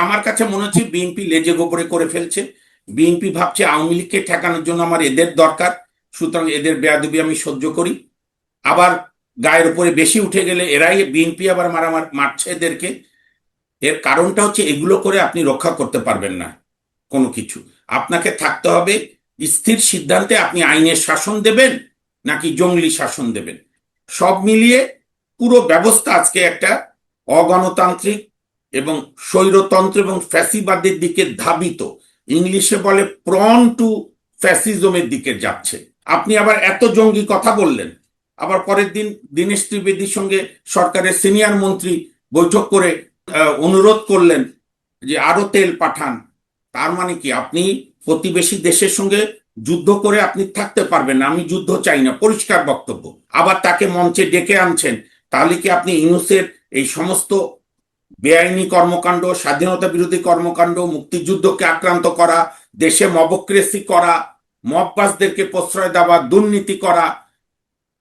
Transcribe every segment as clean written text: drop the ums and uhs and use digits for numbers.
আমার কাছে মনে হচ্ছে বিএনপি লেজে গোবরে করে ফেলছে। বিএনপি ভাবছে আওয়ামী লীগকে ঠেকানোর জন্য আমার এদের দরকার, সুতরাং এদের বেয়াদবি আমি সহ্য করি। আবার গায়ের উপরে বেশি উঠে গেলে এরাই বিএনপি আবার মারছে এদেরকে। এর কারণটা হচ্ছে এগুলো করে আপনি রক্ষা করতে পারবেন না কোনো কিছু। আপনাকে থাকতে হবে স্থির সিদ্ধান্তে, আপনি আইনের শাসন দেবেন নাকি জঙ্গলি শাসন দেবেন। সব মিলিয়ে পুরো ব্যবস্থা আজকে একটা অগণতান্ত্রিক এবং স্বৈরতন্ত্র এবং ফ্যাসিবাদের দিকে ধাবিত, ইংলিশে বলে প্রন টু ফ্যাসিজমের দিকে যাচ্ছে। আপনি আবার এত জঙ্গি কথা বললেন, আবার পরের দিন দীনেশ ত্রিবেদীর সঙ্গে সরকারের সিনিয়র মন্ত্রী বৈঠক করে অনুরোধ করলেন যে আরো তেল পাঠান। তার মানে কি আপনি প্রতিবেশী দেশের সঙ্গে যুদ্ধ করে আপনি থাকতে পারবেন না, আমি যুদ্ধ চাই না, পরিষ্কার বক্তব্য। আবার তাকে মঞ্চে ডেকে আনছেন, তাহলে কি আপনি ইউনূসের এই সমস্ত বেআইনি কর্মকাণ্ড, স্বাধীনতা বিরোধী কর্মকাণ্ড, মুক্তিযুদ্ধকে আক্রান্ত করা, দেশে মবক্রেসি করা, মববাসদেরকে প্রশ্রয় দেওয়া, দুর্নীতি করা,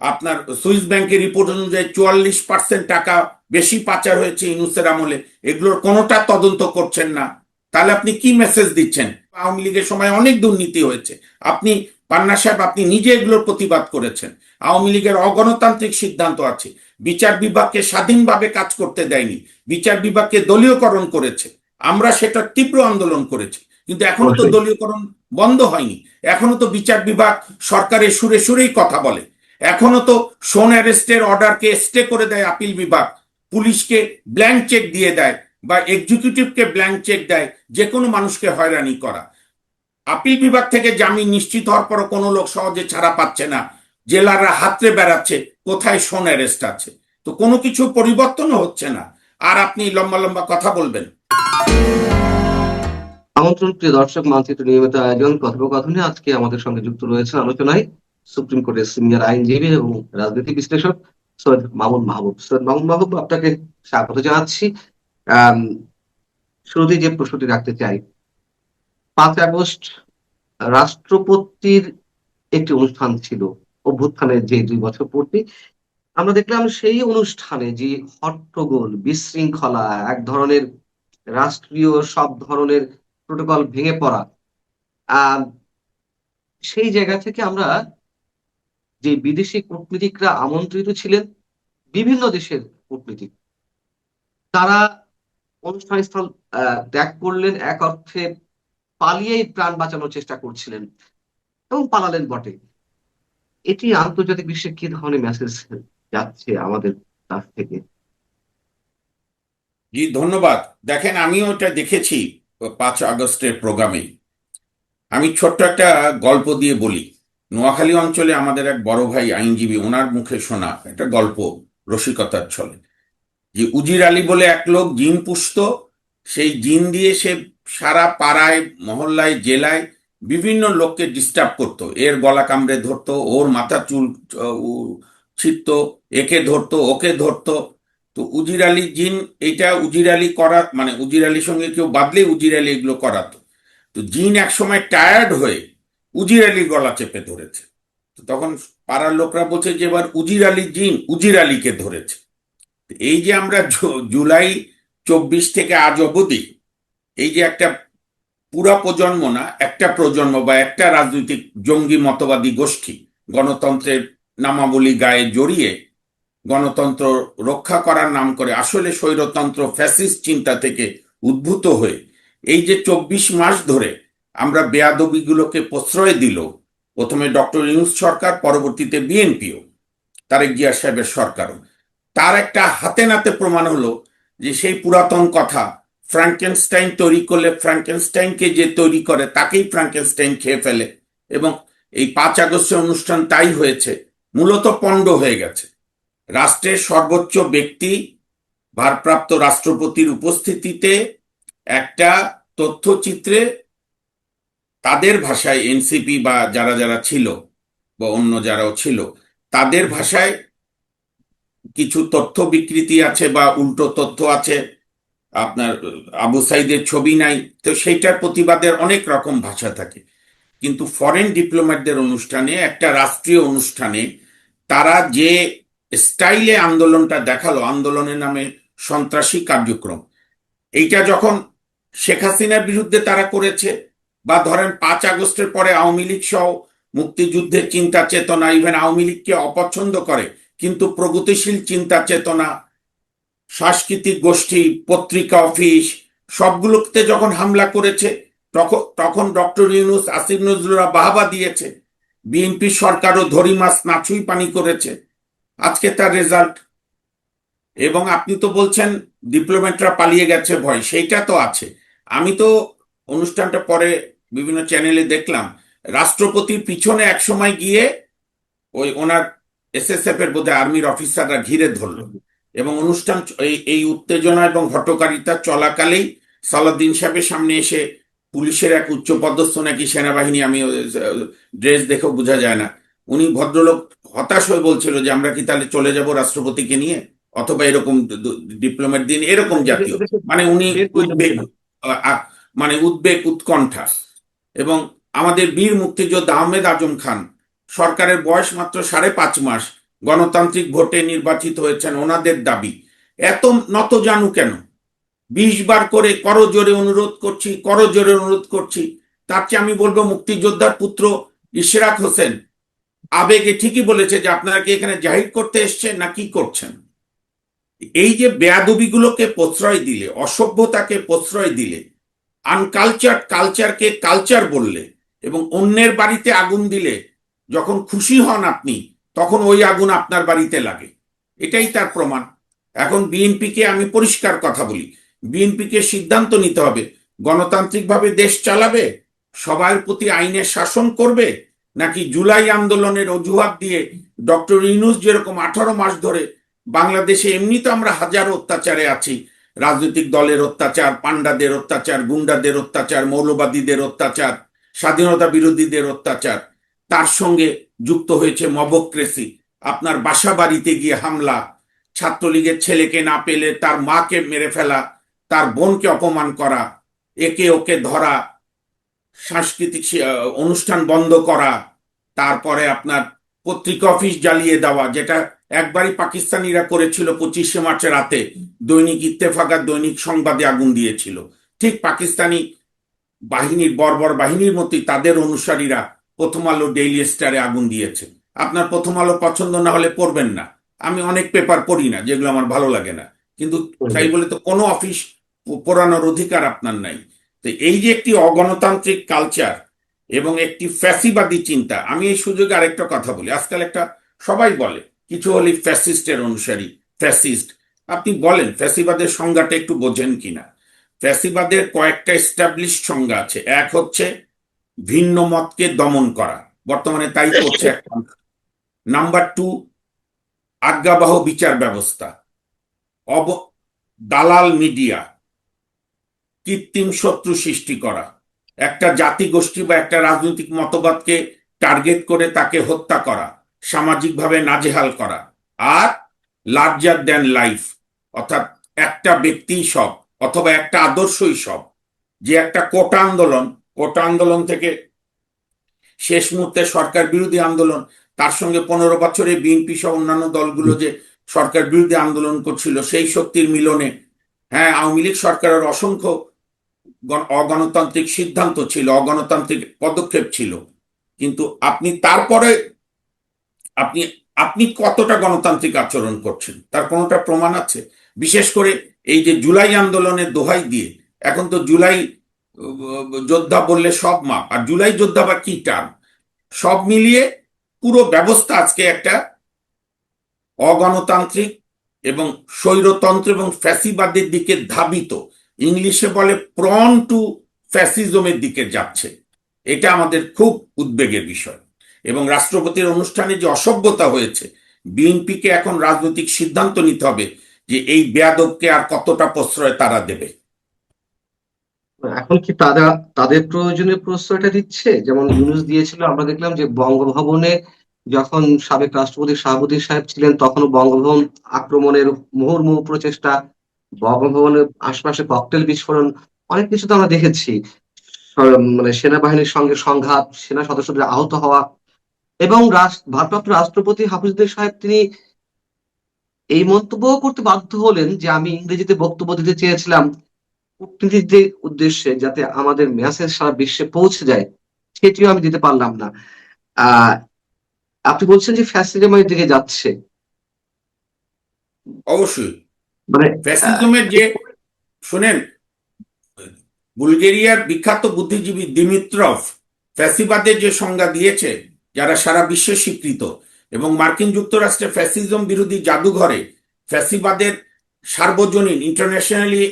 আপনার সুইস ব্যাংকের রিপোর্ট অনুযায়ী 44% টাকা বেশি পাচার হয়েছে ইউনূসের আমলে, এগুলোর কোনোটা তদন্ত করছেন না, তাহলে আপনি কি মেসেজ দিচ্ছেন? আওয়ামী লীগের সময় অনেক দুর্নীতি হয়েছে, আপনি পান্না সাহেব আপনি নিজে এগুলোর প্রতিবাদ করেছেন। আওয়ামী লীগের অগণতান্ত্রিক সিদ্ধান্ত আছে, বিচার বিভাগকে স্বাধীনভাবে কাজ করতে দেয়নি, বিচার বিভাগকে দলীয়করণ করেছে, আমরা সেটা তীব্র আন্দোলন করেছি, কিন্তু এখনো তো অবশ্যই। দলীয়করণ বন্ধ হয়নি। এখনো তো বিচার বিভাগ সরকারের সুরে সুরেই কথা বলে, এখনো তো শোন অ্যারেস্টের অর্ডারকে স্টে করে দেয় আপিল বিভাগ, পুলিশকে ব্ল্যাঙ্ক চেক দিয়ে দেয় বা এক্সিকিউটিভকে ব্ল্যাঙ্ক চেক দেয় যে কোনো মানুষকে হয়রানি করা। আপিল বিভাগ থেকে জামিন নিশ্চিত হওয়ার পরও কোনো লোক সহজে ছাড়া পাচ্ছে না, জেলাররা হাতড়ে বেড়াচ্ছে কোথায় শোন অ্যারেস্ট আছে। তো কোনো কিছু পরিবর্তনও হচ্ছে না, আর আপনি লম্বা লম্বা কথা বলবেন। আমন্ত্রণ প্রিয় দর্শক, মানচিত্র নিয়মিত আয়োজন কথোপকথনে আজকে আমাদের সঙ্গে যুক্ত রয়েছেন আলোচনায় সুপ্রিম কোর্টের সিনিয়র আইনজীবী এবং রাজনীতি বিশ্লেষক সৈয়দ মামুন মাহবুব। সৈয়দ মামুন মাহবুব, আপনাকে স্বাগত জানাচ্ছি। আহ শুরুতেই যে প্রশ্নটি রাখতে চাই, 5 আগস্ট রাষ্ট্রপতির একটি অনুষ্ঠান ছিল, অভ্যুত্থানের যে 2 বছর পূর্তি। আমরা দেখলাম সেই অনুষ্ঠানে যে হট্টগোল, বিশৃঙ্খলা, এক ধরনের রাষ্ট্রীয় সব ধরনের প্রোটোকল ভেঙে পড়া, আহ সেই জায়গা থেকে আমরা যে বিদেশি কূটনীতিকরা আমন্ত্রিত ছিলেন, বিভিন্ন দেশের কূটনীতিক, তারা অনুষ্ঠান স্থল ত্যাগ করলেন, এক অর্থে পালিয়েই প্রাণ বাঁচানোর চেষ্টা করছিলেন এবং পালালেন বটে। এটি আন্তর্জাতিক বিশ্বে কি ধরনের মেসেজ যাচ্ছে আমাদের কাছ থেকে? জি ধন্যবাদ। দেখেন, আমিও এটা দেখেছি 5 আগস্টের প্রোগ্রামে। আমি ছোট্ট একটা গল্প দিয়ে বলি। নোয়াখালী অঞ্চলে আমাদের এক বড় ভাই আইনজীবী, ওনার মুখে শোনা একটা গল্প, রসিকতার ছলে, যে উজির আলী বলে এক লোক জিন পুষতো। সেই জিন দিয়ে সে সারা পাড়ায়, মহল্লায়, জেলায় বিভিন্ন লোককে ডিস্টার্ব করতো, এর গলা কামড়ে ধরতো, ওর মাথা চুল ছিঁড়তো, একে ধরতো, ওকে ধরতো। তো উজির আলী জিন, এটা উজির আলী করা মানে উজির আলীর সঙ্গে কেউ বাদলে উজির আলী এগুলো করাতো। তো জিন এক সময় টায়ার্ড হয়ে উজির আলীর গলা চেপে ধরেছে। তো তখন পাড়ার লোকরা বলছে যে এবার উজির আলী জিন উজির আলীকে ধরেছে। এই যে আমরা জুলাই 24 থেকে আজ অবধি এই যে একটা পুরা প্রজন্ম না, একটা প্রজন্ম বা একটা রাজনৈতিক জঙ্গি মতবাদী গোষ্ঠী গণতন্ত্রের নামাবলী গায়ে জড়িয়ে গণতন্ত্র রক্ষা করার নাম করে আসলে স্বৈরতন্ত্র ফ্যাসিস্ট চিন্তা থেকে উদ্ভূত হয়ে এই যে 24 মাস ধরে আমরা বেয়াদবিগুলোকে প্রশ্রয় দিল, প্রথমে ডক্টর ইউনূস সরকার, পরবর্তীতে বিএনপিও, তারেক জিয়া সাহেবের সরকারও, তার একটা হাতে নাতে প্রমাণ হলো যে সেই পুরাতন কথা, ফ্রাঙ্কেনস্টাইন তৈরি করলে ফ্রাঙ্কেনস্টাইনকে যে তৈরি করে তাকেই ফ্রাঙ্কেনস্টাইন খেয়ে ফেলে। এবং এই 5 আগস্টের অনুষ্ঠান তাই হয়েছে, মূলত পণ্ড হয়ে গেছে। রাষ্ট্রের সর্বোচ্চ ব্যক্তি ভারপ্রাপ্ত রাষ্ট্রপতির উপস্থিতিতে একটা তথ্যচিত্রে তাদের ভাষায়, এনসিপি বা যারা যারা ছিল বা অন্য যারাও ছিল তাদের ভাষায় কিছু তথ্য বিকৃতি আছে বা উল্টো তথ্য আছে, আপনার আবু সাইদের ছবি নাই, তো সেইটার প্রতিবাদের অনেক রকম ভাষা থাকে। কিন্তু ফরেন ডিপ্লোম্যাটদের অনুষ্ঠানে, একটা রাষ্ট্রীয় অনুষ্ঠানে তারা যে স্টাইলে আন্দোলনটা দেখালো, আন্দোলনের নামে সন্ত্রাসী কার্যক্রম, এইটা যখন শেখ হাসিনার বিরুদ্ধে তারা করেছে, বা ধরেন 5 আগস্টের পরে আওয়ামী লীগ সহ মুক্তিযুদ্ধের চিন্তা চেতনা, ইভেন আওয়ামী লীগকে অপছন্দ করে কিন্তু প্রগতিশীল চিন্তা চেতনা, সাংস্কৃতিক গোষ্ঠী, পত্রিকা অফিস, সবগুলোতে যখন হামলা করেছে, তখন তখন ডক্টর ইউনূস, আসিফ নজরুলরা বাহবা দিয়েছে। বিএনপি সরকারও ধরি মাছ নাছুই পানি করেছে। আজকে তার রেজাল্ট। এবং আপনি তো বলছেন ডিপ্লোম্যাটরা পালিয়ে গেছে ভয়, সেইটা তো আছে। আমি তো অনুষ্ঠানটা পরে বিভিন্ন চ্যানেলে দেখলাম, রাষ্ট্রপতির পিছনে একসময় গিয়ে ওই ওনার এসএসএফ এর বোধহয় আর্মির অফিসাররা ঘিরে ধরলো, এবং অনুষ্ঠান এই উত্তেজনা এবং হটকারিতা চলাকালেই সালাউদ্দিন সাহেবের সামনে এসে পুলিশের এক উচ্চপদস্থ নাকি সেনাবাহিনী, আমি ড্রেস দেখেও বোঝা যায় না, উনি ভদ্রলোক হতাশ হয়ে বলছিল যে আমরা কি তাহলে চলে যাব রাষ্ট্রপতিকে নিয়ে, অথবা এরকম ডিপ্লোম্যাট দিন, এরকম জাতীয়, মানে উনি বের করে উদ্বেগ, দেবেন। মানে উদ্বেগ উৎকণ্ঠা। এবং আমাদের বীর মুক্তিযোদ্ধা আহমেদ আজম খান, সরকারের বয়স মাত্র 5.5 মাস, গণতান্ত্রিক ভোটে নির্বাচিত হয়েছেন, ওনাদের দাবি এত নতজানু কেন? 20 বার করে করজোরে অনুরোধ করছি, করজোরে অনুরোধ করছি। তার চেয়ে আমি বলবো মুক্তিযোদ্ধার পুত্র ইশরাক হোসেন আবেগে ঠিকই বলেছে যে আপনারা কি এখানে জাহির করতে এসছেন না কি করছেন? এই যে বেয়াদবিগুলোকে প্রশ্রয় দিলে, অসভ্যতাকে প্রশ্রয় দিলে, আনকালচার কালচারকে কালচার বললে, এবং অন্যের বাড়িতে আগুন দিলে যখন খুশি হন আপনি, তখন ওই আগুন আপনার বাড়িতে লাগে, এটাই তার প্রমাণ। এখন বিএনপিকে আমি পরিষ্কার কথা বলি, বিএনপিকে সিদ্ধান্ত নিতে হবে, গণতান্ত্রিকভাবে দেশ চালাবে, সবার প্রতি আইনের শাসন করবে, নাকি জুলাই আন্দোলনের অজুহাত দিয়ে ডক্টর ইউনূস যেরকম 18 মাস ধরে, বাংলাদেশে এমনি তো আমরা হাজারো অত্যাচারে আছি, রাজনৈতিক দলের অত্যাচার, পান্ডাদের অত্যাচার, গুন্ডাদের অত্যাচার, মৌলবাদীদের অত্যাচার, স্বাধীনতা বিরোধীদের অত্যাচার, তার সঙ্গে যুক্ত হয়েছে মবক্রেসি, আপনার বাসা বাড়িতে গিয়ে হামলা, ছাত্রলীগের ছেলেকে না পেলে তার মাকে মেরে ফেলা, তার বোনকে অপমান করা, একে ওকে ধরা, সাংস্কৃতিক অনুষ্ঠান বন্ধ করা, তারপরে আপনার পত্রিকা অফিস জ্বালিয়ে দেওয়া, যেটা একবারই পাকিস্তানিরা করেছিল 25শে মার্চ রাতে, দৈনিক ইত্তেফাক আর দৈনিক সংবাদে আগুন দিয়েছিল। ঠিক পাকিস্তানি বাহিনীর, বর্বর বাহিনীর মতোই তাদের অনুসারীরা প্রথম আলো, ডেইলি স্টারে আগুন দিয়েছে। আপনার প্রথম আলো পছন্দ না হলে পড়বেন না, আমি অনেক পেপার পড়ি না যেগুলো আমার ভালো লাগে না, কিন্তু তাই বলে তো কোনো অফিস পড়ানোর অধিকার আপনার নাই। তো এই যে একটি অগণতান্ত্রিক কালচার এবং একটি ফ্যাসিবাদী চিন্তা, আমি এই সুযোগে আরেকটা কথা বলি, আজকাল একটা সবাই বলে কিছু হলে ফ্যাসিস্টের অনুসারী, ফ্যাসিস্ট। আপনি বলেন ফ্যাসিবাদের সংজ্ঞাটা একটু বোঝেন কিনা? ফ্যাসিবাদের কয়েকটা এস্টাবলিশড সংজ্ঞা আছে। এক হচ্ছে ভিন্ন মতকে দমন করা, বর্তমানে তাই করছে একটা। নাম্বার 2, আজ্ঞাবহ বিচার ব্যবস্থা, অব দালাল মিডিয়া, কৃত্রিম শত্রু সৃষ্টি করা, একটা জাতিগোষ্ঠী বা একটা রাজনৈতিক মতবাদকে টার্গেট করে তাকে হত্যা করা, সামাজিকভাবে নাজেহাল করা, আর লার্জার দ্যান লাইফ, অর্থাৎ একটা ব্যক্তিই সব, অথবা একটা আদর্শই সব। যে একটা কোটা আন্দোলন থেকে শেষ মুহূর্তে সরকার বিরোধী আন্দোলন, তার সঙ্গে 15 বছরে বিএনপি সহ অন্যান্য দলগুলো যে সরকার বিরোধী আন্দোলন করছিল, সেই শক্তির মিলনে, হ্যাঁ, আওয়ামী লীগ সরকারের অসংখ্য অগণতান্ত্রিক সিদ্ধান্ত ছিল, অগণতান্ত্রিক পদক্ষেপ ছিল, কিন্তু আপনি তারপরে আপনি আপনি কতটা গণতান্ত্রিক আচরণ করছেন তার কোনোটা প্রমাণ আছে? বিশেষ করে এই যে জুলাই আন্দোলনের দোহাই দিয়ে, এখন তো জুলাই যোদ্ধা বললে সব মাপ, আর জুলাই যোদ্ধা বা কি টার্ম, সব মিলিয়ে পুরো ব্যবস্থা আজকে একটা অগণতান্ত্রিক এবং স্বৈরতন্ত্র এবং ফ্যাসিবাদের দিকে ধাবিত, ইংলিশে বলে প্রন টু ফ্যাসিজমের দিকে যাচ্ছে। এটা আমাদের খুব উদ্বেগের বিষয়। এবং রাষ্ট্রপতির অনুষ্ঠানে যে অসভ্যতা হয়েছে, বিএনপিকে এখন রাজনৈতিক সিদ্ধান্ত নিতে হবে যে এই বেয়াদবকে আর কতটা প্রশ্রয় তারা দেবে। এখন কি তারা তাদের প্রয়োজনে প্রশ্রয়টা দিচ্ছে? যেমন ইউনূস দিয়েছিল, আমরা দেখলাম যে বঙ্গভবনে যখন সাবেক রাষ্ট্রপতি শাহাবুদ্দিন সাহেব ছিলেন, তখনও বঙ্গভবন আক্রমণের মুহুর্মুহু প্রচেষ্টা, বঙ্গভবনের আশপাশে ককটেল বিস্ফোরণ, অনেক কিছু তো আমরা দেখেছি। মানে সেনাবাহিনীর সঙ্গে সংঘাত, সেনা সদস্যদের আহত হওয়া, এবং ভারপ্রাপ্ত রাষ্ট্রপতি হাফিজুদ্দিন সাহেব তিনি এই মন্তব্য করতে বাধ্য হলেন যে আমি ইংরেজিতে বক্তব্য দিতে চেয়েছিলাম, কূটনীতির যে উদ্দেশ্যে যাতে আমাদের মেসেজ সারা বিশ্বে পৌঁছে যায়, সেটিও আমি দিতে পারলাম না। আহ আপনি বলছেন যে ফ্যাসিজমের দিকে যাচ্ছে, অবশ্যই মানে আহ, ফ্যাসিজমের যে, শুনেন, বুলগেরিয়ার বিখ্যাত বুদ্ধিজীবী দিমিত্রভ ফ্যাসিবাদের যে সংজ্ঞা দিয়েছে, যারা সারা বিশ্বে স্বীকৃত, এবং মার্কিন যুক্তরাষ্ট্রে ফ্যাসিজম বিরোধী জাদুঘরে ফ্যাসিবাদের সার্বজনীন ইন্টারন্যাশনালি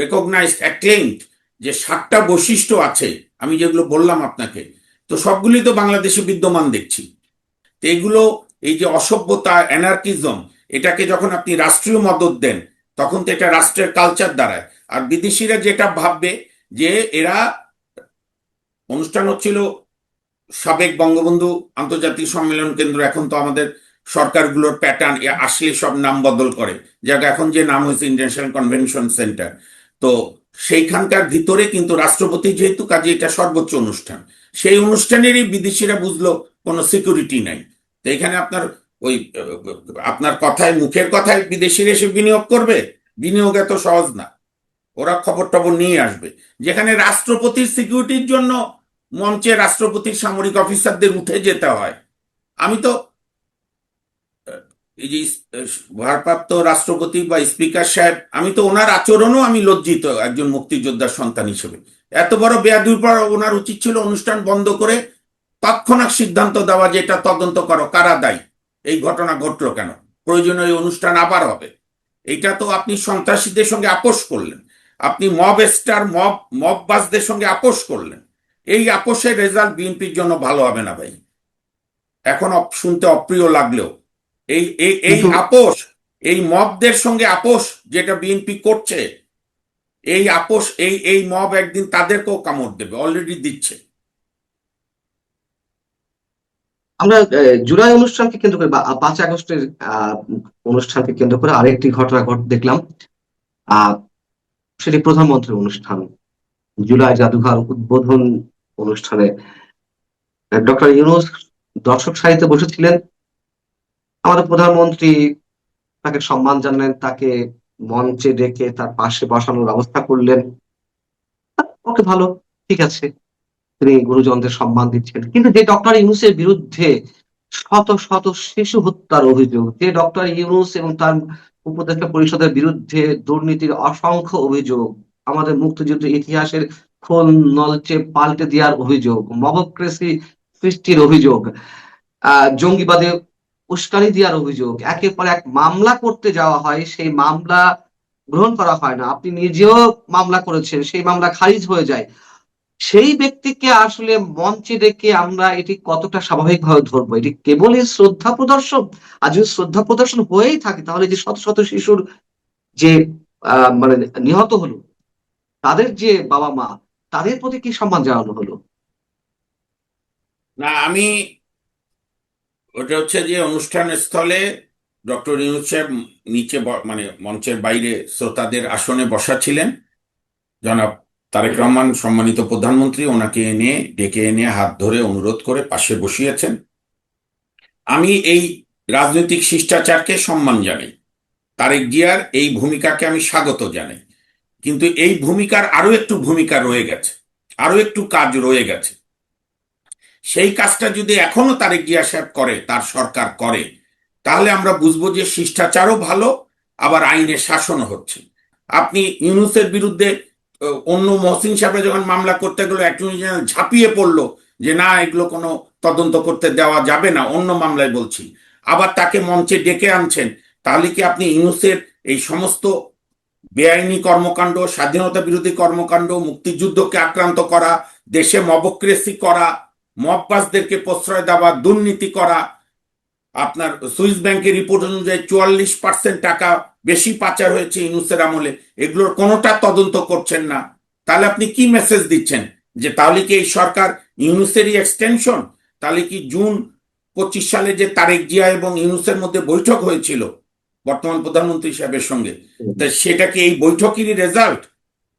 রেকগনাইজড অ্যাক্লেইমড যে 7টা বৈশিষ্ট্য আছে, আমি যেগুলো বললাম আপনাকে, তো সবগুলি তো বাংলাদেশে বিদ্যমান দেখছি। তো এগুলো, এই যে অসভ্যতা, অ্যানার্কিজম, এটাকে যখন আপনি রাষ্ট্রীয় মদত দেন, তখন তো এটা রাষ্ট্রের কালচার দাঁড়ায়। আর বিদেশিরা যেটা ভাববে যে এরা, অনুষ্ঠান হচ্ছিল সাবেক বঙ্গবন্ধু আন্তর্জাতিক সম্মেলন কেন্দ্র, এখন তো আমাদের সরকারগুলোর প্যাটার্ন আসলে সব নাম বদল করে, যাকে এখন যে নাম হয়েছে ইন্টারন্যাশনাল কনভেনশন সেন্টার। তো সেইখানকার ভিতরে কিন্তু রাষ্ট্রপতি যেহেতু, কাজে এটা সর্বোচ্চ অনুষ্ঠান, সেই অনুষ্ঠানেরই বিদেশিরা বুঝলো কোনো সিকিউরিটি নাই। তো এখানে আপনার ওই আপনার কথায়, মুখের কথায় বিদেশিরা এসে বিনিয়োগ করবে, বিনিয়োগ এত সহজ না। ওরা খবর টবর নিয়ে আসবে। যেখানে রাষ্ট্রপতির সিকিউরিটির জন্য মঞ্চে রাষ্ট্রপতির সামরিক অফিসারদের উঠে যেতে হয়। আমি তো এই যে ভারপ্রাপ্ত রাষ্ট্রপতি বা স্পিকার সাহেব, আমি তো ওনার আচরণও আমি লজ্জিত একজন মুক্তিযোদ্ধার সন্তান হিসেবে। এত বড় বেয়াদবির পর ওনার উচিত ছিল অনুষ্ঠান বন্ধ করে তৎক্ষণাৎ সিদ্ধান্ত দেওয়া যে এটা তদন্ত করো, কারা দায়ী, এই ঘটনা ঘটলো কেন, প্রয়োজনে এই অনুষ্ঠান আবার হবে। এটা তো আপনি সন্ত্রাসীদের সঙ্গে আপোষ করলেন, আপনি মব স্টার, মববাজদের সঙ্গে আপোষ করলেন। এই আপোষের রেজাল্ট বিএনপির জন্য ভালো হবে না ভাই। এখন শুনতে অপ্রিয় লাগলেও এই এই এই কিন্তু আপোষ, এই মবদের সঙ্গে আপোষ যেটা বিএনপি করছে, এই আপোষ, এই মব একদিন তাদেরকেও কামড় দেবে, অলরেডি দিচ্ছে। আমরা জুলাই অনুষ্ঠানকে কেন্দ্র করে বা 5 আগস্টের অনুষ্ঠানকে কেন্দ্র করে আরেকটি ঘটনা দেখলাম। আহ সেটি প্রধানমন্ত্রীর অনুষ্ঠান, জুলাই জাদুঘর উদ্বোধন অনুষ্ঠানে ডক্টর ইউনূস দর্শক সারিতে বসেছিলেন। আমাদের প্রধানমন্ত্রী তাকে সম্মান জানালেন, তাকে মঞ্চে ডেকে তার পাশে বসানোর ব্যবস্থা করলেন। ওকে, ভালো, ঠিক আছে, তিনি গুরুজনদের সম্মান দিচ্ছেন। কিন্তু যে ডক্টর ইউনূসের বিরুদ্ধে শত শত শিশু হত্যার অভিযোগ, যে ডক্টর ইউনূস এবং তার উপদেষ্টা পরিষদের বিরুদ্ধে দুর্নীতির অসংখ্য অভিযোগ, আমাদের মুক্তিযুদ্ধ ইতিহাসের খোল নলচে পাল্টে দেওয়ার অভিযোগ, মবক্রেসি সৃষ্টির অভিযোগ, জঙ্গিবাদে উস্কানি দেওয়ার অভিযোগ, একের পর এক মামলা করতে যাওয়া হয়, সেই মামলা গ্রহণ করা হয় না। আপনি নিজেও মামলা করেছেন, সেই মামলা খারিজ হয়ে যায়। সেই ব্যক্তিকে আসলে মঞ্চে ডেকে আমরা এটি কতটা স্বাভাবিকভাবে ধরবো? এটি কেবলই শ্রদ্ধা প্রদর্শন। আর যদি শ্রদ্ধা প্রদর্শন হয়েই থাকে, তাহলে যে শত শত শিশুর যে মানে নিহত হলো, তাদের যে বাবা মা, তাদের প্রতি কি সম্মান জানানো হলো? না, আমি, ওটা হচ্ছে যে অনুষ্ঠান স্থলে ডক্টর ইউনূস সাহেব নিচে মানে মঞ্চের বাইরে শ্রোতাদের আসনে বসা ছিলেন। জনাব তারেক রহমান সম্মানিত প্রধানমন্ত্রী ওনাকে এনে, ডেকে এনে হাত ধরে অনুরোধ করে পাশে বসিয়েছেন। আমি এই রাজনৈতিক শিষ্টাচারকে সম্মান জানাই, তারেক জিয়ার এই ভূমিকাকে আমি স্বাগত জানাই। কিন্তু এই ভূমিকার আরো একটু ভূমিকা রয়ে গেছে, আরো একটু কাজ রয়ে গেছে। সেই কাজটা যদি এখনো তারেক জিয়া সাহেব করে, তার সরকার করে, তাহলে আমরা বুঝবো যে শিষ্টাচারও ভালো, আবার আইনের শাসনও হচ্ছে। আপনি ইউনূসের বিরুদ্ধে অন্য মহসিন সাহেব যখন মামলা করতে গেল, অ্যাটর্নি জেনারেল ঝাঁপিয়ে পড়লো যে না, এগুলো কোনো তদন্ত করতে দেওয়া যাবে না, অন্য মামলায় বলছি, আবার তাকে মঞ্চে ডেকে আনছেন। তাহলে কি আপনি ইউনূসের এই সমস্ত বেআইনি কর্মকাণ্ড, স্বাধীনতা বিরোধী কর্মকাণ্ড, মুক্তিযুদ্ধকে আক্রান্ত করা, দেশে মবক্রেসি করা, মববাজদেরকে প্রশ্রয় দেওয়া, দুর্নীতি করা, আপনার সুইস ব্যাংকের রিপোর্ট অনুযায়ী 44% টাকা বেশি পাচার হয়েছে ইউনূসের আমলে, এগুলোর কোনোটা তদন্ত করছেন না? তাহলে আপনি কি মেসেজ দিচ্ছেন? যে তাহলে কি এই সরকার ইউনূসেরই এক্সটেনশন? তাহলে কি জুন 25 সালে যে তারেক জিয়া এবং ইউনূসের মধ্যে বৈঠক হয়েছিল বর্তমান প্রধানমন্ত্রী সাহেবের সঙ্গে, তা সেটা কি এই বৈঠকেরই রেজাল্ট?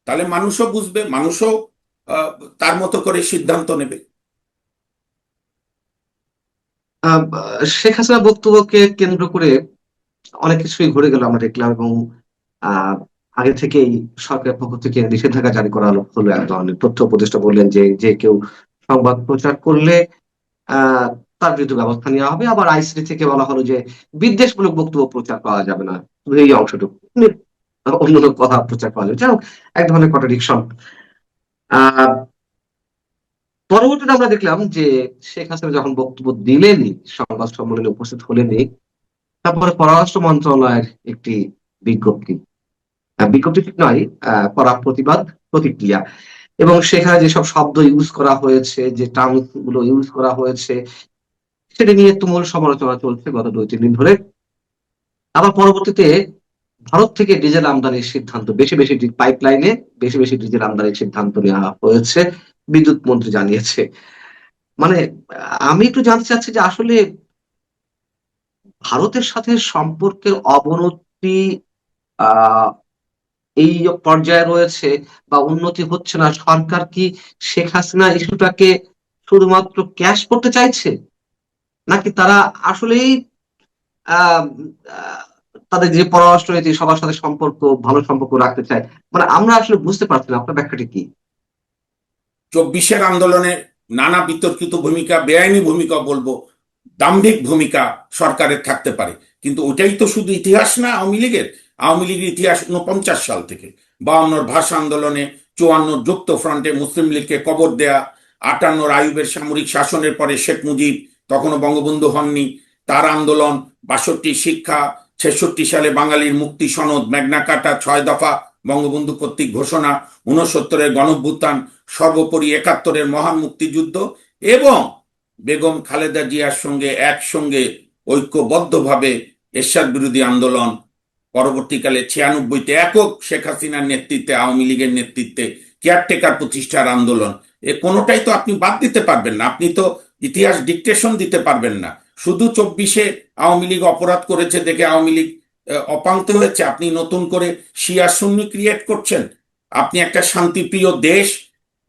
তাহলে মানুষও বুঝবে, মানুষও আহ, তার মতো করে সিদ্ধান্ত নেবে। আহ শেখ হাসিনার বক্তব্যকে কেন্দ্র করে অনেক কিছুই ঘুরে গেল আমরা দেখলাম। এবং আগে থেকেই সরকারের পক্ষ থেকে নিষেধাজ্ঞা জারি করা হলো। এক ধরনের তথ্য উপদেষ্টা বললেন যে যে কেউ সংবাদ প্রচার করলে আহ তার বিরুদ্ধে ব্যবস্থা নেওয়া হবে। আবার আইসিটি থেকে বলা হলো যে বিদ্বেষমূলক বক্তব্য প্রচার করা যাবে না, শুধু এই অংশটুকু, অন্য কথা প্রচার করা যাবে, যাই হোক, এক ধরনের কন্ট্রাডিকশন। আহ পরবর্তীতে আমরা দেখলাম যে শেখ হাসিনা যখন বক্তব্য দিলেনই, সংবাদ সম্মেলনে উপস্থিত হলেনই, তারপরে পররাষ্ট্র মন্ত্রণালয়ের একটি বিজ্ঞপ্তি, বিজ্ঞপ্তি ঠিক নয়, কড়া প্রতিবাদ, প্রতিক্রিয়া, এবং সেখানে যেসব শব্দ ইউজ করা হয়েছে, যে টার্ম গুলো ইউজ করা হয়েছে, সেটা নিয়ে তুমুল সমালোচনা চলছে গত 2-3 দিন ধরে। আবার পরবর্তীতে ভারত থেকে ডিজেল আমদানির সিদ্ধান্ত, বেশি বেশি পাইপলাইনে বেশি বেশি ডিজেল আমদানির সিদ্ধান্ত নেওয়া হয়েছে, বিদ্যুৎ মন্ত্রী জানিয়েছে। মানে আমি একটু জানতে চাচ্ছি যে আসলে ভারতের সাথে সম্পর্কের অবনতি আহ এই পর্যায়ে রয়েছে বা উন্নতি হচ্ছে না, সরকার কি শেখ হাসিনা ইস্যুটাকে শুধুমাত্র ক্যাশ করতে চাইছে, নাকি তারা আসলেই আহ আহ, তাদের যে পররাষ্ট্রনীতি, সবার সাথে সম্পর্ক, ভালো সম্পর্ক রাখতে চায়? মানে আমরা আসলে বুঝতে পারছি না, আপনার ব্যাখ্যাটা কি? 24-এর আন্দোলনে নানা বিতর্কিত ভূমিকা, বেআইনি ভূমিকা বলবো, দাম্ভিক ভূমিকা সরকারের থাকতে পারে, কিন্তু ওটাই তো শুধু ইতিহাস না আওয়ামী লীগের। আওয়ামী লীগের ইতিহাস 49 সাল থেকে, 52-র ভাষা আন্দোলনে, 54-র যুক্ত ফ্রন্টে মুসলিম লীগকে কবর দেয়া, 58-র আইয়ুবের সামরিক শাসনের পরে শেখ মুজিব, তখনও বঙ্গবন্ধু হননি, তার আন্দোলন, 62 শিক্ষা, 66 সালে বাঙালির মুক্তি সনদ, ম্যাগনা কার্টা, 6 দফা বঙ্গবন্ধু কর্তৃক ঘোষণা, 69-এর গণঅভ্যুত্থান, সর্বোপরি 71-এর মহান মুক্তিযুদ্ধ, এবং বেগম খালেদা জিয়ার সঙ্গে একসঙ্গে ঐক্যবদ্ধভাবে এরশাদ বিরোধী আন্দোলন, পরবর্তীকালে 96-তে একক শেখ হাসিনার নেতৃত্বে, আওয়ামী লীগের নেতৃত্বে কেয়ারটেকার প্রতিষ্ঠার আন্দোলন, এ কোনোটাই তো আপনি বাদ দিতে পারবেন না। আপনি তো ইতিহাস ডিকটেশন দিতে পারবেন না। শুধু 24-এ আওয়ামী লীগ অপরাধ করেছে দেখে আওয়ামী লীগ অপাঙ্ক্ত হয়েছে, আপনি নতুন করে শিয়া সুন্নি ক্রিয়েট করছেন। আপনি একটা শান্তিপ্রিয় দেশ,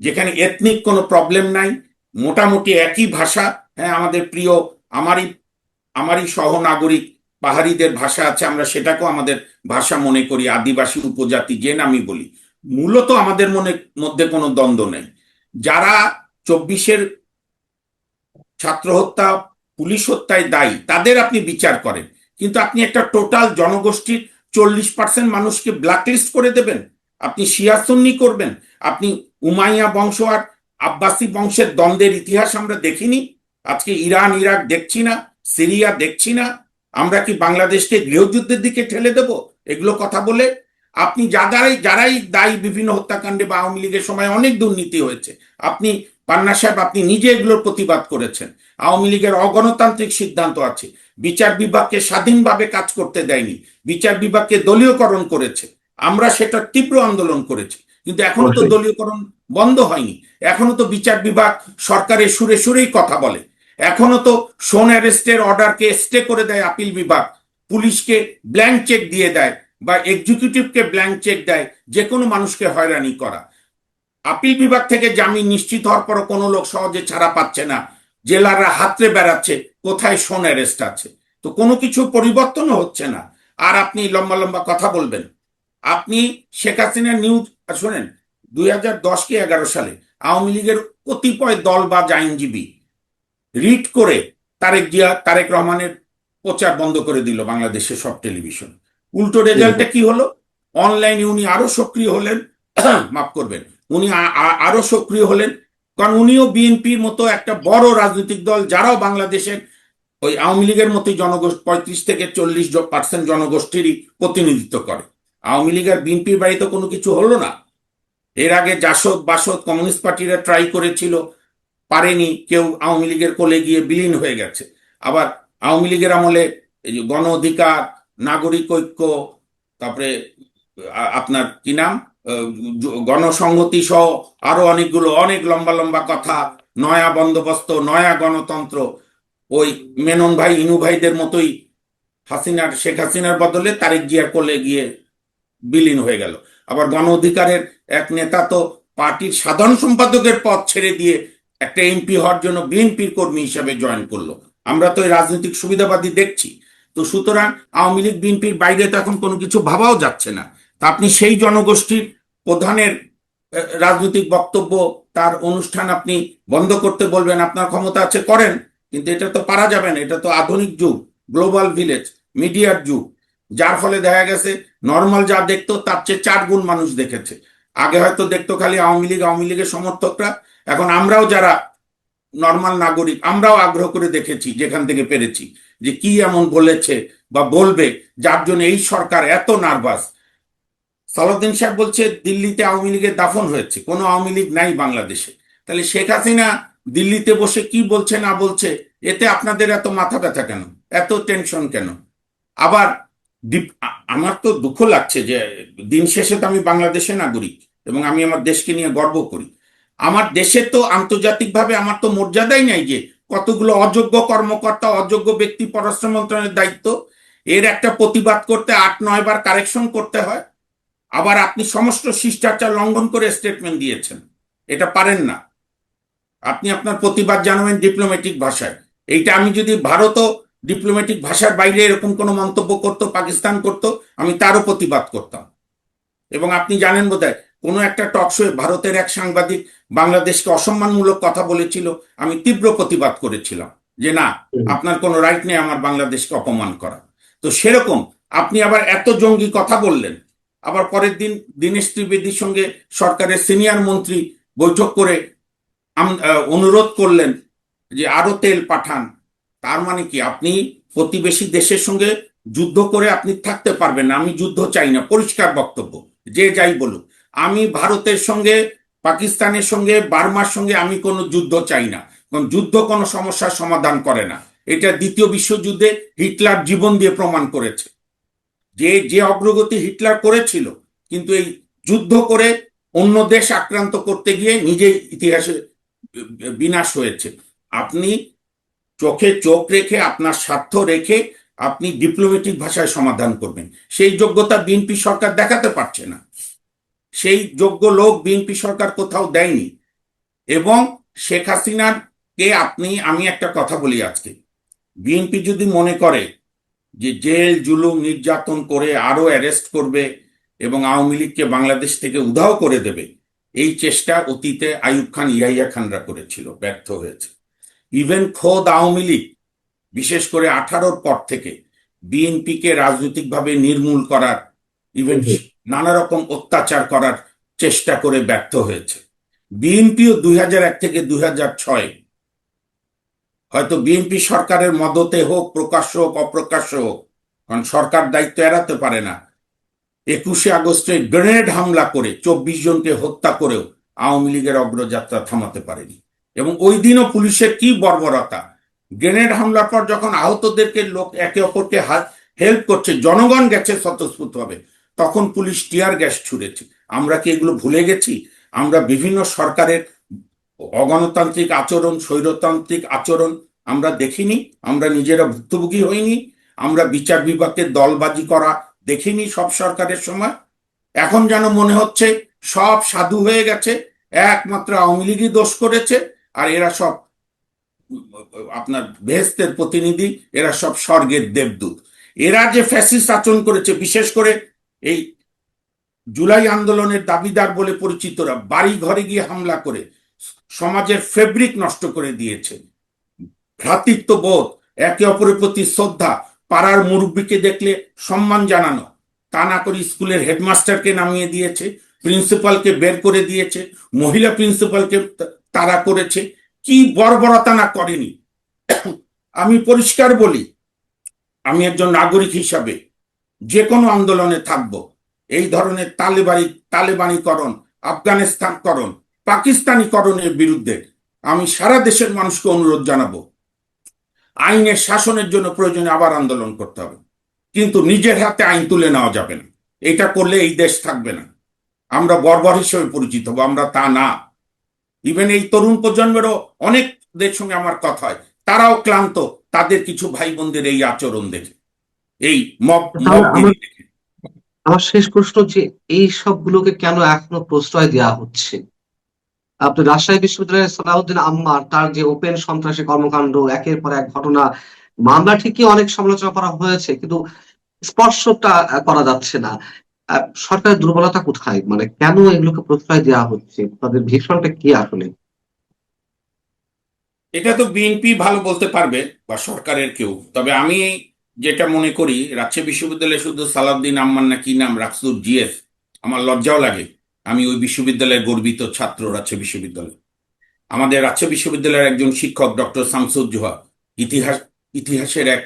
যেখানে এথনিক কোনো প্রবলেম নাই, মোটামুটি একই ভাষা। হ্যাঁ, আমাদের প্রিয়, আমারই আমারই সহনাগরিক পাহাড়িদের ভাষা আছে, আমরা সেটাকেও আমাদের ভাষা মনে করি, আদিবাসী উপজাতি যে নামই বলি। মূলত আমাদের মধ্যে কোনো দ্বন্দ্ব নেই। যারা 24-এর ছাত্র হত্যা, পুলিশ হত্যায় দায়ী, তাদের আপনি বিচার করেন, কিন্তু আপনি একটা টোটাল জনগোষ্ঠীর 40% মানুষকে ব্ল্যাকলিস্ট করে দেবেন, আপনি শিয়া সুন্নি করবেন। আপনি উমাইয়া বংশ আর আব্বাসি বংশের দ্বন্দ্বের ইতিহাস আমরা দেখিনি? আজকে ইরান ইরাক দেখছি না? সিরিয়া দেখছি না? আমরা কি বাংলাদেশকে গৃহযুদ্ধের দিকে ঠেলে দেব এগুলো কথা বলে? আপনি যারাই যারাই দায়ী বিভিন্ন হত্যাকাণ্ডে, বা আওয়ামী লীগের সময় অনেক দুর্নীতি হয়েছে, আপনি পান্না সাহেব আপনি নিজে এগুলোর প্রতিবাদ করেছেন। আওয়ামী লীগের অগণতান্ত্রিক সিদ্ধান্ত আছে, বিচার বিভাগকে স্বাধীনভাবে কাজ করতে দেয়নি, বিচার বিভাগকে দলীয়করণ করেছে, আমরা সেটা তীব্র আন্দোলন করেছি, কিন্তু এখনো তো অবশ্যই। দলীয়করণ বন্ধ হয়নি। এখনো তো বিচার বিভাগ সরকারের সুরে সুরেই কথা বলে। এখনো তো শোন অ্যারেস্টের অর্ডারকে স্টে করে দেয় আপিল বিভাগ, পুলিশকে ব্ল্যাঙ্ক চেক দিয়ে দেয়, বা এক্সিকিউটিভকে ব্ল্যাঙ্ক চেক দেয় যে কোনো মানুষকে হয়রানি করা। আপিল বিভাগ থেকে জামিন নিশ্চিত হওয়ার পর কোনো লোক সহজে ছাড়া পাচ্ছে না, জেলাররা হাতড়ে বেড়াচ্ছে কোথায় শোন অ্যারেস্ট আছে। তো কোনো কিছু পরিবর্তনও হচ্ছে না, আর আপনি লম্বা লম্বা কথা বলবেন। আপনি শেখ হাসিনার নিউজ শোনেন, 2010 কি 11 সালে আওয়ামী লীগের কতিপয় দল বা আইনজীবী রিট করে তারেক রহমানের প্রচার বন্ধ করে দিল বাংলাদেশের সব টেলিভিশন। উল্টো রেজাল্টটা কি হলো? অনলাইনে উনি আরো সক্রিয় হলেন, মাফ করবেন, উনি আরো সক্রিয় হলেন, কারণ উনিও বিএনপির মতো একটা বড় রাজনৈতিক দল, যারাও বাংলাদেশের ওই আওয়ামী লীগের মতোই জনগোষ্ঠী 35 থেকে 40% জনগোষ্ঠীরই প্রতিনিধিত্ব করে। আওয়ামী লীগ আর বিএনপির বাড়িতে কোনো কিছু হলো না। এর আগে জাসদ বাসদ কমিউনিস্ট পার্টিরা ট্রাই করেছিল, পারেনি কেউ, আওয়ামী লীগের কোলে গিয়ে বিলীন হয়ে গেছে। আবার আওয়ামী লীগের আমলে এই যে গণ অধিকার, নাগরিক ঐক্য, তারপরে আপনার কি নাম, গণসংহতি সহ আরো অনেকগুলো, অনেক লম্বা লম্বা কথা, নয়া বন্দোবস্ত, নয়া গণতন্ত্র, ওই মেনন ভাই ইনু ভাইদের মতোই শেখ হাসিনার বদলে তারেক জিয়ার কোলে গিয়ে বিলীন হয়ে গেল। আবার গণ অধিকারের এক নেতা তো পার্টির সাধারণ সম্পাদকের পদ ছেড়ে দিয়ে একটা এমপি হওয়ার জন্য বিএনপির কর্মী হিসাবে জয়েন করলো। আমরা তো এই রাজনৈতিক সুবিধাবাদী দেখছি। তো সুতরাং আওয়ামী লীগ বিএনপির বাইরে তো এখন কোনো কিছু ভাবাও যাচ্ছে না। তা আপনি সেই জনগোষ্ঠীর প্রধানের রাজনৈতিক বক্তব্য, তার অনুষ্ঠান আপনি বন্ধ করতে বলবেন, আপনার ক্ষমতা আছে করেন, কিন্তু এটা তো পারা যাবে না। এটা তো আধুনিক যুগ, গ্লোবাল ভিলেজ, মিডিয়ার যুগ, যার ফলে দেখা গেছে নর্মাল যা দেখতো তার চেয়ে 4 গুণ মানুষ দেখেছে। আগে হয়তো দেখতো খালি আওয়ামী লীগের সমর্থকরা, এখন আমরাও যারা নর্মাল নাগরিক আমরাও আগ্রহ করে দেখেছি যেখান থেকে পেরেছি, যে কি এমন বলেছে বা বলবে যার জন্য এই সরকার এত নার্ভাস। সালাউদ্দিন সাহেব বলছে দিল্লিতে আওয়ামী লীগের দাফন হয়েছে, কোনো আওয়ামী লীগ নাই বাংলাদেশে। তাহলে শেখ হাসিনা দিল্লিতে বসে কি বলছে না বলছে, এতে আপনাদের এত মাথা ব্যথা কেন, এত টেনশন কেন? আবার আমার তো দুঃখ লাগছে যে দিন শেষে তো আমি বাংলাদেশের নাগরিক এবং আমি আমার দেশকে নিয়ে গর্ব করি। আমার দেশে তো আন্তর্জাতিকভাবে আমার তো মর্যাদাই নাই, যে কতগুলো অযোগ্য কর্মকর্তা, অযোগ্য ব্যক্তি পররাষ্ট্র মন্ত্রণালয়ের দায়িত্ব, এর একটা প্রতিবাদ করতে 8-9 বার কারেকশন করতে হয়। আবার আপনি সমস্ত শিষ্টাচার লঙ্ঘন করে স্টেটমেন্ট দিয়েছেন, এটা পারেন না। আপনি আপনার প্রতিবাদ জানাবেন ডিপ্লোম্যাটিক ভাষায়। এইটা আমি যদি ভারতও ডিপ্লোম্যাটিক ভাষার বাইরে এরকম কোনো মন্তব্য করতো, পাকিস্তান করতো, আমি তারও প্রতিবাদ করতাম। এবং আপনি জানেন বোধহয় কোনো একটা টক শোয়ে ভারতের এক সাংবাদিক বাংলাদেশকে অসম্মানমূলক কথা বলেছিল, আমি তীব্র প্রতিবাদ করেছিলাম যে না, আপনার কোনো রাইট নেই আমার বাংলাদেশকে অপমান করা। তো সেরকম আপনি আবার এত জঙ্গি কথা বললেন, আবার পরের দিন দীনেশ ত্রিবেদীর সঙ্গে সরকারের সিনিয়র মন্ত্রী বৈঠক করে অনুরোধ করলেন যে আরো তেল পাঠান। তার মানে কি আপনি প্রতিবেশী দেশের সঙ্গে যুদ্ধ করে আপনি থাকতে পারবেন না? আমি যুদ্ধ চাই না, পরিষ্কার বক্তব্য, যে যাই বলুক। আমি ভারতের সঙ্গে, পাকিস্তানের সঙ্গে, বার্মার সঙ্গে আমি কোনো যুদ্ধ চাই না, কারণ যুদ্ধ কোনো সমস্যার সমাধান করে না। এটা দ্বিতীয় বিশ্বযুদ্ধে হিটলার জীবন দিয়ে প্রমাণ করেছে, যে যে অগ্রগতি হিটলার করেছিল, কিন্তু এই যুদ্ধ করে অন্য দেশ আক্রান্ত করতে গিয়ে নিজেই ইতিহাসে বিনাশ হয়েছে। আপনি চোখে চোখ রেখে, আপনার স্বার্থ রেখে আপনি ডিপ্লোম্যাটিক ভাষায় সমাধান করবেন, সেই যোগ্যতা বিএনপি সরকার দেখাতে পারছে না। সেই যোগ্য লোক বিএনপি সরকার কোথাও দেয়নি। এবং শেখ হাসিনার কে আমি একটা কথা বলি, আজকে বিএনপি যদি মনে করে যে জেল জুলুম নির্যাতন করে আরো অ্যারেস্ট করবে এবং আওয়ামী লীগকে বাংলাদেশ থেকে উধাও করে দেবে, এই চেষ্টা অতীতে আইয়ুব খান, ইয়াহিয়া খানরা করেছিল, ব্যর্থ হয়েছে। ইভেন খোদ আওয়ামী লীগ বিশেষ করে 18-র পর থেকে বিএনপিকে রাজনৈতিকভাবে নির্মূল করার, ইভেন নানা রকম অত্যাচার করার চেষ্টা করে ব্যর্থ হয়েছে। বিএনপিও 2001 থেকে 2006, হয়তো বিএনপি সরকারের মদতে হোক, প্রকাশ্য হোক, অপ্রকাশ্য হোক, কারণ সরকার দায়িত্ব এড়াতে পারে না, 21শে আগস্টে গ্রেনেড হামলা করে 24 জনকে হত্যা করেও আওয়ামী লীগের অগ্রযাত্রা থামাতে পারেনি। এবং ওই দিনও পুলিশের কি বর্বরতা! গ্রেনেড হামলার পর যখন আহতদেরকে লোক একে অপরকে হেল্প করছে, জনগণ গেছে স্বতঃস্ফূর্তভাবে, তখন পুলিশ টিয়ার গ্যাস ছুড়েছে। আমরা কি এগুলো ভুলে গেছি? আমরা বিভিন্ন সরকারের অগণতান্ত্রিক আচরণ, স্বৈরতান্ত্রিক আচরণ আমরা দেখিনি? আমরা নিজেরা ভুক্তভোগী হইনি? আমরা বিচার বিভাগের দলবাজি করা দেখিনি সব সরকারের সময়? এখন যেন মনে হচ্ছে সব সাধু হয়ে গেছে, একমাত্র আওয়ামী লীগই দোষ করেছে, আর এরা সব আপনার বেহেস্তের প্রতিনিধি, এরা সব স্বর্গের দেবদূত। এরা যে ফ্যাসিস্ট আচরণ করেছে, বিশেষ করে এই জুলাই আন্দোলনের দাবিদার বলে পরিচিতরা বাড়ি ঘরে গিয়ে হামলা করে সমাজের ফেব্রিক নষ্ট করে দিয়েছে। ভ্রাতৃত্ববোধ, একে অপরের প্রতি শ্রদ্ধা, পাড়ার মুরব্বীকে দেখলে সম্মান জানানো, তা না করে স্কুলের হেডমাস্টারকে নামিয়ে দিয়েছে, প্রিন্সিপালকে বের করে দিয়েছে, মহিলা প্রিন্সিপালকে তাড়া করেছে। কি বর্বরতা না করেনি! আমি পরিষ্কার বলি, আমি একজন নাগরিক হিসাবে যে কোনো আন্দোলনে থাকব। এই ধরনের তালেবানিকরণ, আফগানিস্তানকরণ, পাকিস্তানিকরণের বিরুদ্ধে আমি সারা দেশের মানুষকে অনুরোধ জানাবো, আইনের শাসনের জন্য প্রয়োজনে আবার আন্দোলন করতে হবে, কিন্তু নিজের হাতে আইন তুলে নেওয়া যাবে না। এটা করলে এই দেশ থাকবে না। আমরা বর্বর হিসেবে পরিচিত হব, আমরা তা না। ইভেন এই তরুণ প্রজন্মেরও অনেকদের সঙ্গে আমার কথা হয়, তারাও ক্লান্ত তাদের কিছু ভাই বোনদের এই আচরণ দেখে, এই মবগিরি দেখে। আমার শেষ প্রশ্ন, যে এই সবগুলোকে কেন এখনো প্রশ্রয় দেওয়া হচ্ছে? আপনি রাজশাহী বিশ্ববিদ্যালয়ের সালাউদ্দিন আম্মার, তার যে ওপেন সন্ত্রাসী কর্মকাণ্ড, একের পর এক ঘটনা, মামলা ঠিকই অনেক সমালোচনা করা হয়েছে, কিন্তু স্পর্শটা করা যাচ্ছে না। সরকারের দুর্বলতা কোথায়? মানে কেন এগুলোকে প্রশ্রয় দেওয়া হচ্ছে? তাদের ভীষণটা কি আসলে? এটা তো বিএনপি ভালো বলতে পারবে বা সরকারের কেউ, তবে আমি যেটা মনে করি, রাজশাহী বিশ্ববিদ্যালয়ে শুধু সালাউদ্দিন আম্মার না কি নাম রাকসুর জিএস, আমার লজ্জাও লাগে। আমি ওই বিশ্ববিদ্যালয়ের গর্বিত ছাত্র, রাজশাহী বিশ্ববিদ্যালয়। আমাদের রাজশাহী বিশ্ববিদ্যালয়ের একজন শিক্ষক ডক্টর শামসুজ্জোহা, ইতিহাস ইতিহাসের এক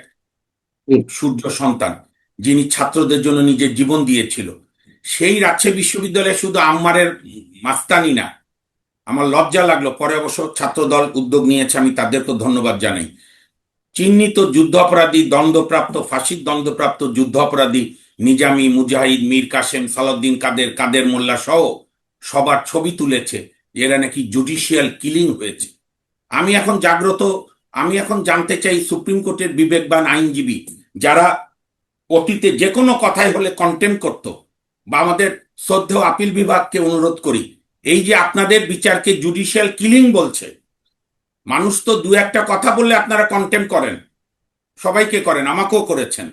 হুম, সূর্য সন্তান, যিনি ছাত্রদের জন্য নিজের জীবন দিয়েছিল। সেই রাজশাহী বিশ্ববিদ্যালয়ে শুধু আম্মারের মাস্তানি না, আমার লজ্জা লাগলো। পরে অবশ্য ছাত্রদল উদ্যোগ নিয়েছে, আমি তাদেরকে ধন্যবাদ জানাই। চিহ্নিত যুদ্ধাপরাধী, দণ্ডপ্রাপ্ত, ফাঁসির দণ্ডপ্রাপ্ত যুদ্ধাপরাধী নিজামী, মুজাহিদ, মীর কাসেম, সালাউদ্দিন কাদের, কাদের মোল্লা সহ সবার ছবি তুলেছে। এরা নাকি জুডিশিয়াল কিলিং হয়েছে। আমি এখন জাগ্রত, আমি এখন জানতে চাই সুপ্রিম কোর্টের বিবেকবান আইনজীবী, যারা অতীতে যে কোনো কথাই হলে কন্টেম করত, বা আমাদের শ্রদ্ধেয় আপিল বিভাগকে অনুরোধ করি, এই যে আপনাদের বিচারকে জুডিশিয়াল কিলিং বলছে, মানুষ তো দু একটা কথা বললে আপনারা কন্টেম করেন, সবাইকে করেন, আমাকেও করেছেন,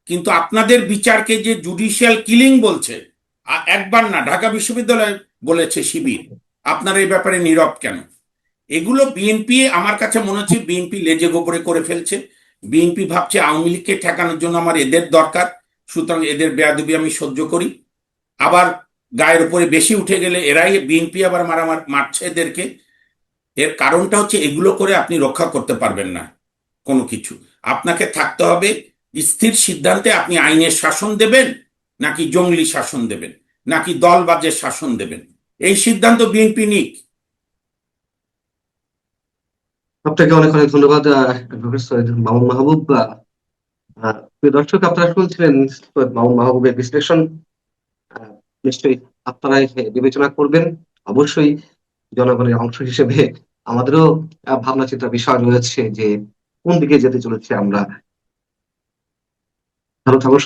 কিন্তু আপনাদের বিচারকে যে জুডিশিয়াল কিলিং বলছে, একবার না, ঢাকা বিশ্ববিদ্যালয় বলেছে, শিবির, আপনারা এই ব্যাপারে নীরব কেন? এগুলো বিএনপি, আমার কাছে মনে হচ্ছে বিএনপি লেজে গোবরে করে ফেলছে। বিএনপি ভাবছে আওয়ামী লীগকে ঠেকানোর জন্য আমার এদের দরকার, সুতরাং এদের বেয়াদবি আমি সহ্য করি। আবার গায়ের উপরে বেশি উঠে গেলে এরাই, বিএনপি আবার মারছে এদেরকে। এর কারণটা হচ্ছে এগুলো করে আপনি রক্ষা করতে পারবেন না কোনো কিছু। আপনাকে থাকতে হবে স্থির সিদ্ধান্তে, আপনি আইনের শাসন দেবেন নাকি জঙ্গলি শাসন দেবেন, নাকি দলবাজের শাসন দেবেন, এই সিদ্ধান্ত বিএনপি নিক। আপনাকে অনেক অনেক ধন্যবাদ অ্যাডভোকেট সৈয়দ মামুন মাহবুব। প্রিয় দর্শক, আপনারা শুনছিলেন সৈয়দ মামুন মাহবুবের বিশ্লেষণ। আহ, নিশ্চয়ই আপনারাই বিবেচনা করবেন। অবশ্যই জনগণের অংশ হিসেবে আমাদেরও ভাবনা চিন্তার বিষয় রয়েছে যে কোন দিকে যেতে চলেছে আমরা। ভালো থাকুন।